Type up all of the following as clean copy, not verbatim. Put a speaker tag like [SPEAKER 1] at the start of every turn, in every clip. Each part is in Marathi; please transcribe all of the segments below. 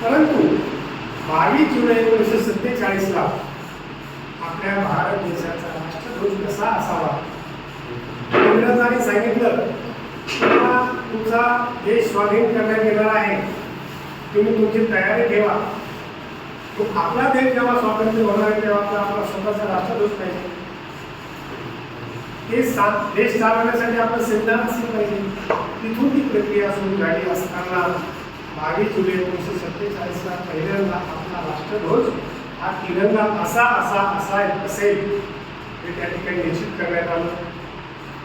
[SPEAKER 1] परंतु 22 जुलै 1947ला आपल्या भारत देशाचा राष्ट्रध्वज कसा असावा इंग्रजांनी सांगितलं, तुम्हाला तुमचा देश स्वाधीन करण्यात येणार आहे, तुम्ही तुमची तयारी ठेवा. तो आपला देश जेव्हा स्वातंत्र्य होणार आहे तेव्हा आपला स्वतःचा राष्ट्रध्वज पाहिजे. ते देश चालवण्यासाठी आपलं संविधान असलं पाहिजे. तिथून ती प्रक्रिया सुरू झाली असताना 22 जुलै 1947ला पहिल्यांदा आपला राष्ट्रध्वज हा तिरंगा असा असेल हे त्या ठिकाणी निश्चित करण्यात आलं.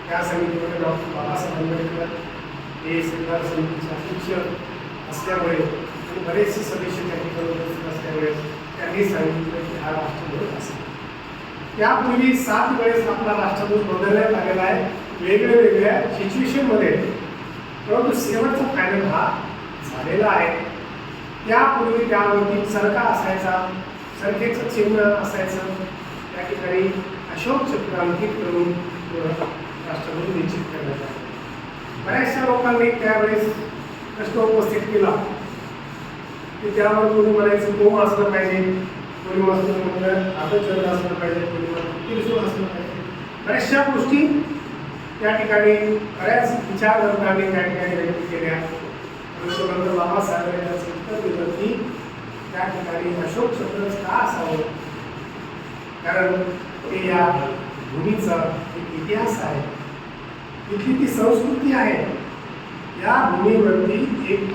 [SPEAKER 1] त्या समितीमध्ये डॉक्टर बाबासाहेब आंबेडकर हे सरदार समितीचे अध्यक्ष असल्यामुळे आणि बरेचसे सदस्य त्या ठिकाणी उपस्थित असल्यामुळे त्यांनी सांगितलं की हा राष्ट्रध्वज असेल. त्यापूर्वी 7 वेळेस आपला राष्ट्रध्वज बदलण्यात आलेला आहे वेगवेगळ्या सिच्युएशनमध्ये, परंतु शेवटचा फायनल हा झालेला आहे. त्यापूर्वी त्यावरती चरखा असायचा, चरखेचं चिन्ह असायचं, त्या ठिकाणी अशोक चक्र अंकित करून राष्ट्रध्वज निश्चित करण्यात आला. बऱ्याचशा लोकांनी त्यावेळेस प्रश्न उपस्थित केला की त्यावर कोणी म्हणायचं कोम असलं पाहिजे, कोणी म्हटलं आता चरण असलं पाहिजे, कोणी म्हटलं त्रिशूळ असलं पाहिजे. बऱ्याचशा गोष्टी त्या ठिकाणी बऱ्याच विचारवंतांनी त्या ठिकाणी व्यक्त केल्या. नंतर बाबासाहेब यांचं उत्तर दिलं की त्या ठिकाणी अशोक चक्र का असावं, कारण ते या भूमीचा एक इतिहास आहे, इथली ती संस्कृती आहे. या भूमीवरती एक